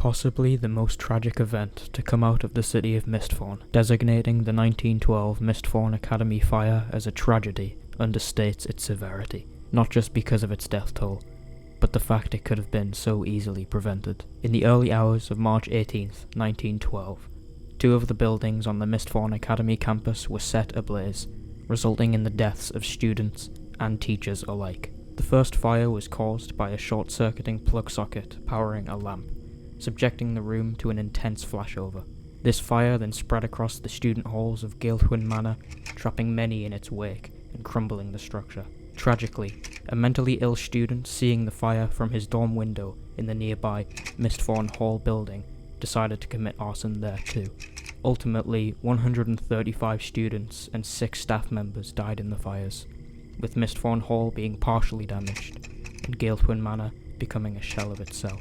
possibly the most tragic event to come out of the city of Mistfaun. Designating the 1912 Mistfaun Academy Fire as a tragedy understates its severity, not just because of its death toll, but the fact it could have been so easily prevented. In the early hours of March 18th, 1912, two of the buildings on the Mistfaun Academy campus were set ablaze, resulting in the deaths of students and teachers alike. The first fire was caused by a short-circuiting plug socket powering a lamp, subjecting the room to an intense flashover. This fire then spread across the student halls of Gylchwyn Manor, trapping many in its wake and crumbling the structure. Tragically, a mentally ill student seeing the fire from his dorm window in the nearby Mistfaun Hall building decided to commit arson there too. Ultimately, 135 students and 6 staff members died in the fires, with Mistfaun Hall being partially damaged and Gylchwyn Manor becoming a shell of itself.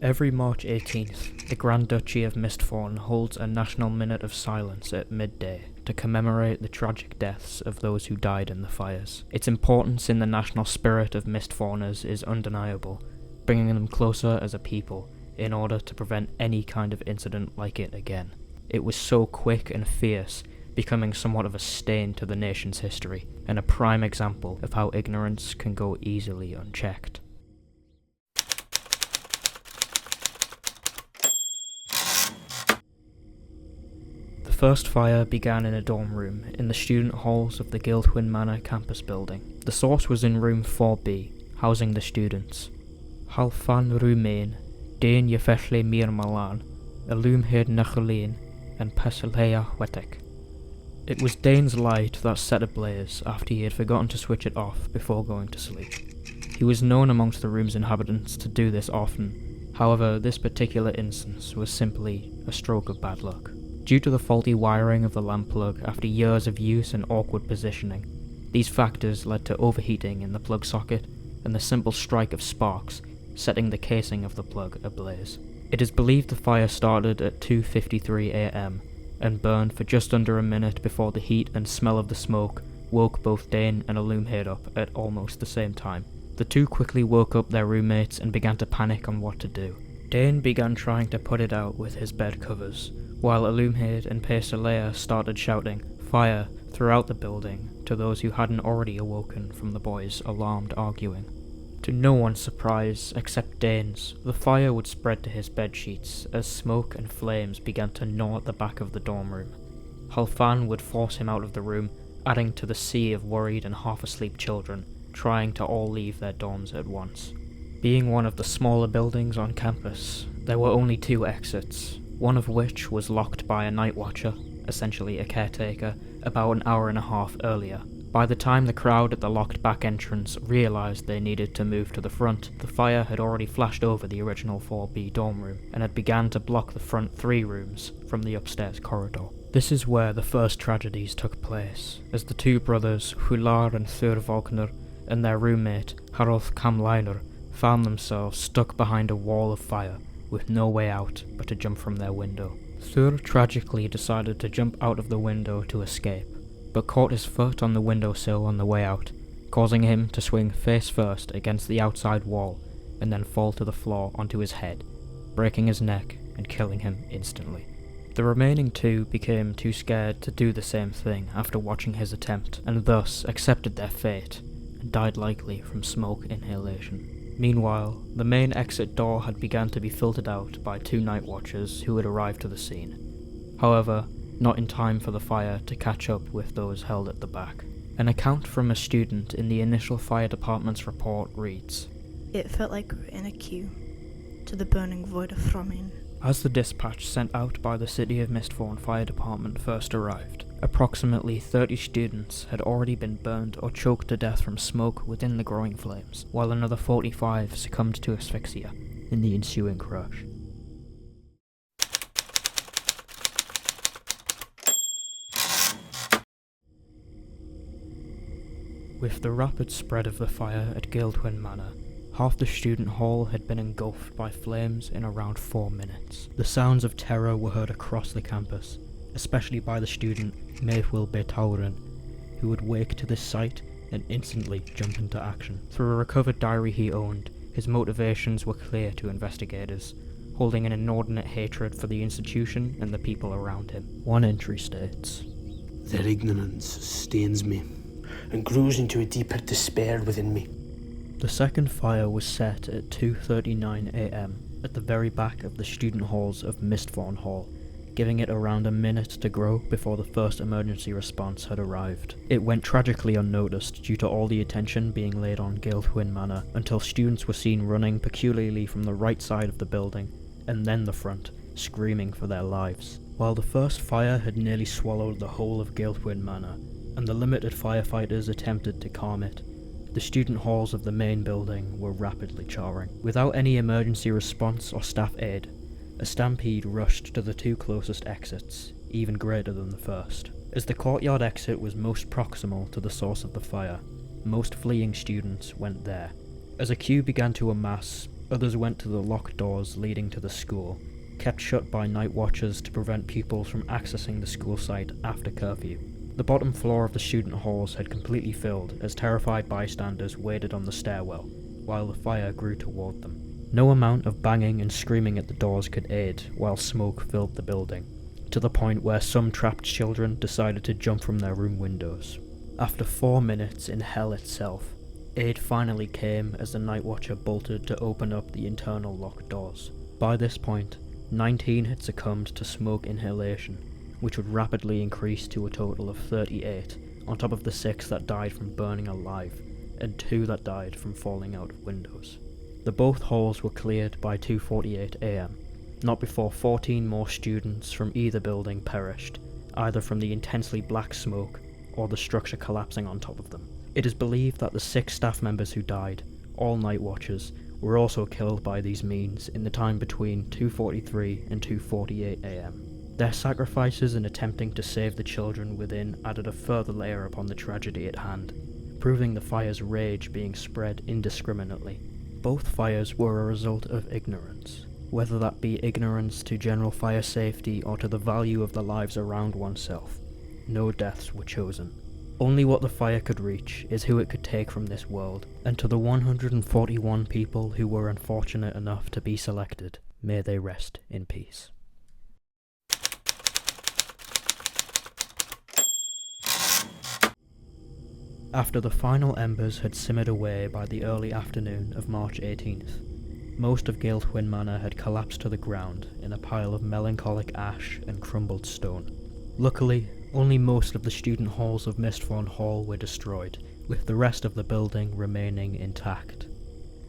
Every March 18th, the Grand Duchy of Mistfaun holds a national minute of silence at midday to commemorate the tragic deaths of those who died in the fires. Its importance in the national spirit of Mistfauners is undeniable, bringing them closer as a people in order to prevent any kind of incident like it again. It was so quick and fierce, becoming somewhat of a stain to the nation's history, and a prime example of how ignorance can go easily unchecked. The first fire began in a dorm room in the student halls of the Gylchwyn Manor campus building. The source was in room 4B, housing the students. Halfan Rumain, Dain Yefeshle Mir Malan, Ilumhed Nachalin, and Pesaleya Wetek. It was Dane's light that set ablaze after he had forgotten to switch it off before going to sleep. He was known amongst the room's inhabitants to do this often. However, this particular instance was simply a stroke of bad luck. Due to the faulty wiring of the lamp plug after years of use and awkward positioning, these factors led to overheating in the plug socket and the simple strike of sparks setting the casing of the plug ablaze. It is believed the fire started at 2:53 a.m. and burned for just under a minute before the heat and smell of the smoke woke both Dane and Ilumhed up at almost the same time. The two quickly woke up their roommates and began to panic on what to do. Dane began trying to put it out with his bed covers, while Ilumhed and Pesaleya started shouting "Fire!" throughout the building to those who hadn't already awoken from the boys' alarmed arguing. To no one's surprise, except Dane's, the fire would spread to his bedsheets as smoke and flames began to gnaw at the back of the dorm room. Halfan would force him out of the room, adding to the sea of worried and half-asleep children, trying to all leave their dorms at once. Being one of the smaller buildings on campus, there were only 2 exits, one of which was locked by a night watcher, essentially a caretaker, about an hour and a half earlier. By the time the crowd at the locked back entrance realised they needed to move to the front, the fire had already flashed over the original 4B dorm room and had begun to block the front 3 rooms from the upstairs corridor. This is where the first tragedies took place, as the 2 brothers, Hular and Thur Volkner, and their roommate, Harolf Kamleiner, found themselves stuck behind a wall of fire, with no way out but to jump from their window. Thur tragically decided to jump out of the window to escape, but caught his foot on the windowsill on the way out, causing him to swing face first against the outside wall and then fall to the floor onto his head, breaking his neck and killing him instantly. The remaining 2 became too scared to do the same thing after watching his attempt, and thus accepted their fate and died likely from smoke inhalation. Meanwhile, the main exit door had begun to be filtered out by 2 night watchers who had arrived to the scene. However, not in time for the fire to catch up with those held at the back. An account from a student in the initial fire department's report reads, "It felt like we were in a queue to the burning void of Thromin." As the dispatch sent out by the City of Mistfaun Fire Department first arrived, approximately 30 students had already been burned or choked to death from smoke within the growing flames, while another 45 succumbed to asphyxia in the ensuing crash. With the rapid spread of the fire at Gylchwyn Manor, half the student hall had been engulfed by flames in around 4 minutes. The sounds of terror were heard across the campus, especially by the student Mayfwil Betauren, who would wake to this sight and instantly jump into action. Through a recovered diary he owned, his motivations were clear to investigators. holding an inordinate hatred for the institution and the people around him. One entry states, "Their ignorance stains me, and grows into a deeper despair within me." The second fire was set at 2:39 AM at the very back of the student halls of Mistfaun Hall, giving it around a minute to grow before the first emergency response had arrived. It went tragically unnoticed due to all the attention being laid on Gilthwyn Manor until students were seen running peculiarly from the right side of the building, and then the front, screaming for their lives. While the first fire had nearly swallowed the whole of Gilthwyn Manor, and the limited firefighters attempted to calm it, the student halls of the main building were rapidly charring. Without any emergency response or staff aid, a stampede rushed to the two closest exits, even greater than the first. As the courtyard exit was most proximal to the source of the fire, most fleeing students went there. As a queue began to amass, others went to the locked doors leading to the school, kept shut by night watchers to prevent pupils from accessing the school site after curfew. The bottom floor of the student halls had completely filled as terrified bystanders waited on the stairwell, while the fire grew toward them. No amount of banging and screaming at the doors could aid while smoke filled the building, to the point where some trapped children decided to jump from their room windows. After 4 minutes in hell itself, aid finally came as the night watcher bolted to open up the internal locked doors. By this point, 19 had succumbed to smoke inhalation, which would rapidly increase to a total of 38, on top of the 6 that died from burning alive, and 2 that died from falling out of windows. The both halls were cleared by 2:48 AM, not before 14 more students from either building perished, either from the intensely black smoke or the structure collapsing on top of them. It is believed that the 6 staff members who died, all night watchers, were also killed by these means in the time between 2:43 and 2:48 AM. Their sacrifices in attempting to save the children within added a further layer upon the tragedy at hand, proving the fire's rage being spread indiscriminately. Both fires were a result of ignorance, whether that be ignorance to general fire safety or to the value of the lives around oneself. No deaths were chosen. Only what the fire could reach is who it could take from this world, and to the 141 people who were unfortunate enough to be selected, may they rest in peace. After the final embers had simmered away by the early afternoon of March 18th, most of Gilthwyn Manor had collapsed to the ground in a pile of melancholic ash and crumbled stone. Luckily, only most of the student halls of Mistfaun Hall were destroyed, with the rest of the building remaining intact.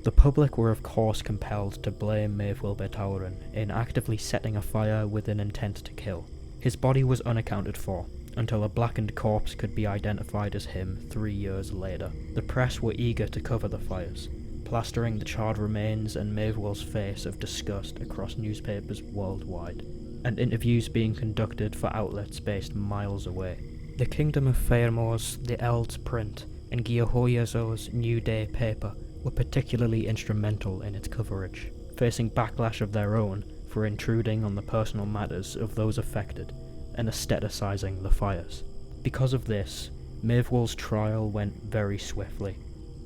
The public were of course compelled to blame Mistfaun Academy in actively setting a fire with an intent to kill. His body was unaccounted for, until a blackened corpse could be identified as him 3 years later. The press were eager to cover the fires, plastering the charred remains and Mistfaun's face of disgust across newspapers worldwide, and interviews being conducted for outlets based miles away. The Kingdom of Faermore's The Eld's Print and Gyahoyazo's New Day paper were particularly instrumental in its coverage, facing backlash of their own for intruding on the personal matters of those affected and aestheticizing the fires. Because of this, Mistfaun's trial went very swiftly,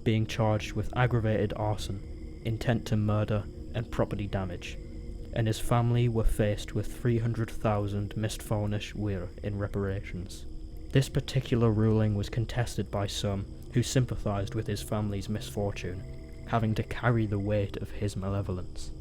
being charged with aggravated arson, intent to murder, and property damage, and his family were faced with 300,000 Mistfaunish wire in reparations. This particular ruling was contested by some who sympathized with his family's misfortune, having to carry the weight of his malevolence.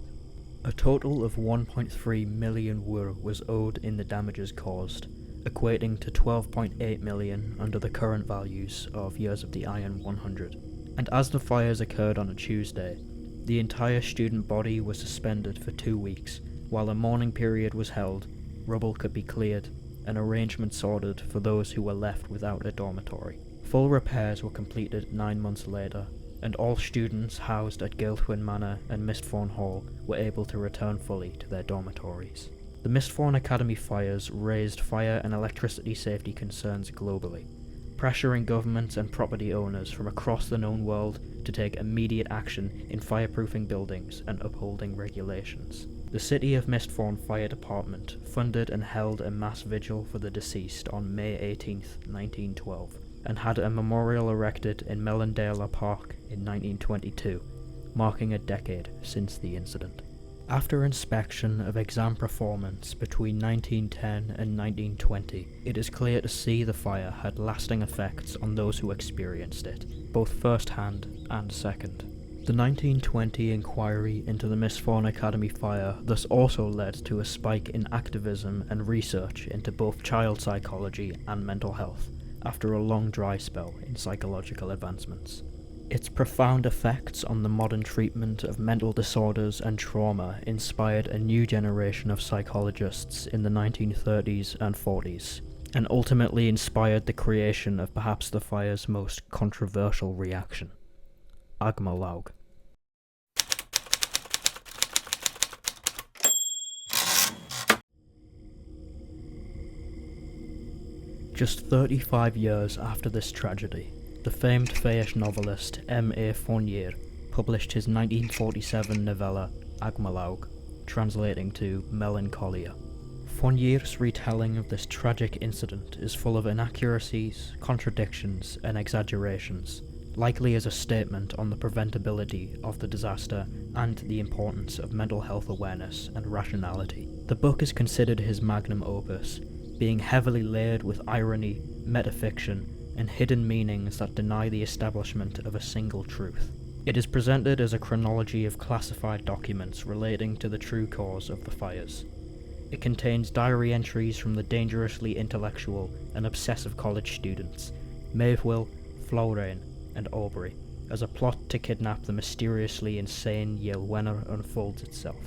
A total of 1.3 million wire was owed in the damages caused, equating to 12.8 million under the current values of Years of the Iron 100. And as the fires occurred on a Tuesday, the entire student body was suspended for 2 weeks, while a mourning period was held, rubble could be cleared, and arrangements ordered for those who were left without a dormitory. Full repairs were completed 9 months later, and all students housed at Gilthwyn Manor and Mistfaun Hall were able to return fully to their dormitories. The Mistfaun Academy Fires raised fire and electricity safety concerns globally, pressuring governments and property owners from across the known world to take immediate action in fireproofing buildings and upholding regulations. The City of Mistfaun Fire Department funded and held a mass vigil for the deceased on May 18, 1912, and had a memorial erected in Mellendale Park in 1922, marking a decade since the incident. After inspection of exam performance between 1910 and 1920, it is clear to see the fire had lasting effects on those who experienced it, both first-hand and second. The 1920 inquiry into the Mistfaun Academy fire thus also led to a spike in activism and research into both child psychology and mental health, after a long dry spell in psychological advancements. Its profound effects on the modern treatment of mental disorders and trauma inspired a new generation of psychologists in the 1930s and 40s, and ultimately inspired the creation of perhaps the fire's most controversial reaction, Agmalaug. Just 35 years after this tragedy, the famed French novelist M.A. Fournier published his 1947 novella Agmalaug, translating to Melancholia. Fournier's retelling of this tragic incident is full of inaccuracies, contradictions, and exaggerations, likely as a statement on the preventability of the disaster and the importance of mental health awareness and rationality. The book is considered his magnum opus, being heavily layered with irony, metafiction, and hidden meanings that deny the establishment of a single truth. It is presented as a chronology of classified documents relating to the true cause of the fires. It contains diary entries from the dangerously intellectual and obsessive college students, Mayville, Florane, and Aubrey, as a plot to kidnap the mysteriously insane Yelwenna unfolds itself.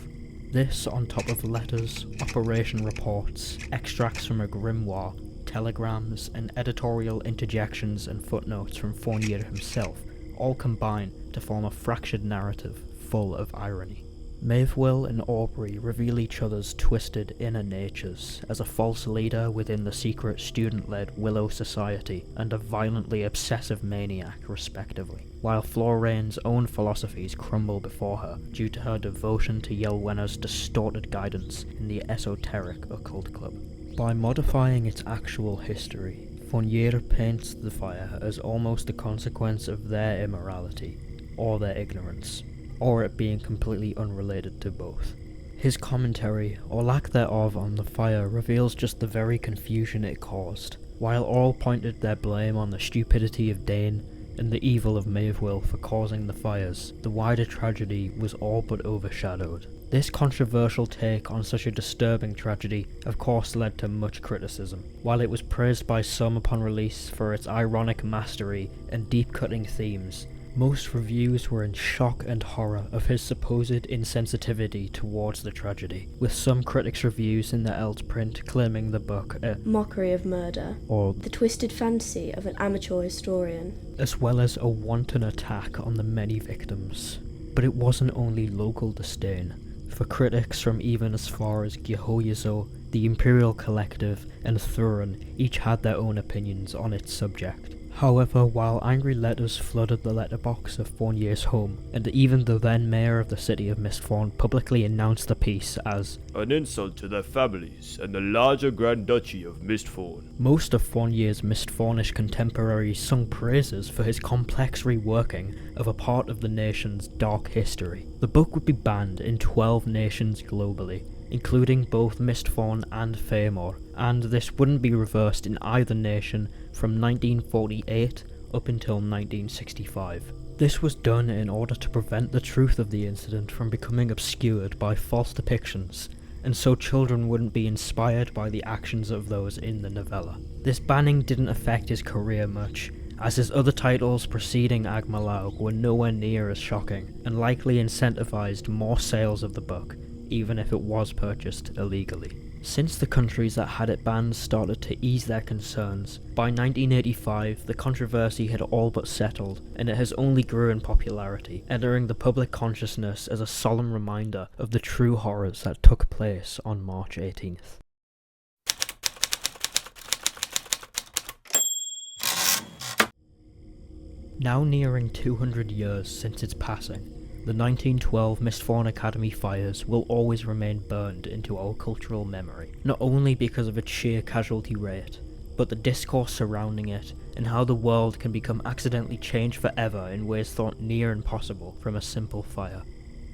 This on top of letters, operation reports, extracts from a grimoire, telegrams, and editorial interjections and footnotes from Fournier himself all combine to form a fractured narrative full of irony. Mayville and Aubrey reveal each other's twisted inner natures as a false leader within the secret student-led Willow Society and a violently obsessive maniac, respectively, while Florane's own philosophies crumble before her due to her devotion to Yelwenna's distorted guidance in the esoteric occult club. By modifying its actual history, Fournier paints the fire as almost a consequence of their immorality, or their ignorance, or it being completely unrelated to both. His commentary, or lack thereof, on the fire reveals just the very confusion it caused. While all pointed their blame on the stupidity of Dane and the evil of Mayville for causing the fires, the wider tragedy was all but overshadowed. This controversial take on such a disturbing tragedy of course led to much criticism. While it was praised by some upon release for its ironic mastery and deep-cutting themes, most reviews were in shock and horror of his supposed insensitivity towards the tragedy, with some critics' reviews in the Eld print claiming the book a mockery of murder, or the twisted fantasy of an amateur historian, as well as a wanton attack on the many victims. But it wasn't only local disdain, for critics from even as far as Gyehoyezo, the Imperial Collective, and Thurin each had their own opinions on its subject. However, while angry letters flooded the letterbox of Fournier's home, and even the then mayor of the city of Mistfaun publicly announced the piece as an insult to their families and the larger Grand Duchy of Mistfaun, most of Fournier's Mistfaunish contemporaries sung praises for his complex reworking of a part of the nation's dark history. The book would be banned in 12 nations globally, including both Mistfaun and Faemor, and this wouldn't be reversed in either nation from 1948 up until 1965. This was done in order to prevent the truth of the incident from becoming obscured by false depictions, and so children wouldn't be inspired by the actions of those in the novella. This banning didn't affect his career much, as his other titles preceding Agmalaug were nowhere near as shocking, and likely incentivized more sales of the book, even if it was purchased illegally. Since the countries that had it banned started to ease their concerns, by 1985 the controversy had all but settled, and it has only grew in popularity, entering the public consciousness as a solemn reminder of the true horrors that took place on March 18th. Now nearing 200 years since its passing, the 1912 Mistfaun Academy Fires will always remain burned into our cultural memory, not only because of its sheer casualty rate, but the discourse surrounding it and how the world can become accidentally changed forever in ways thought near impossible from a simple fire.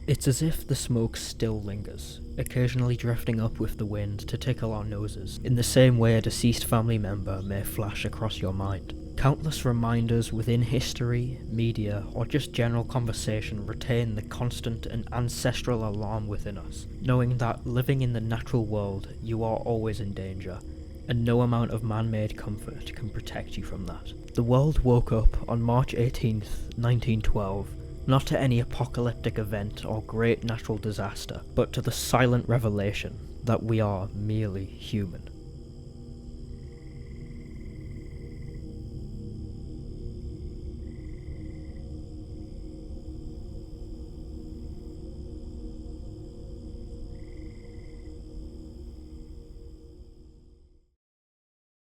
It's as if the smoke still lingers, occasionally drifting up with the wind to tickle our noses, in the same way a deceased family member may flash across your mind. Countless reminders within history, media, or just general conversation retain the constant and ancestral alarm within us, knowing that living in the natural world, you are always in danger, and no amount of man-made comfort can protect you from that. The world woke up on March 18th, 1912, not to any apocalyptic event or great natural disaster, but to the silent revelation that we are merely human.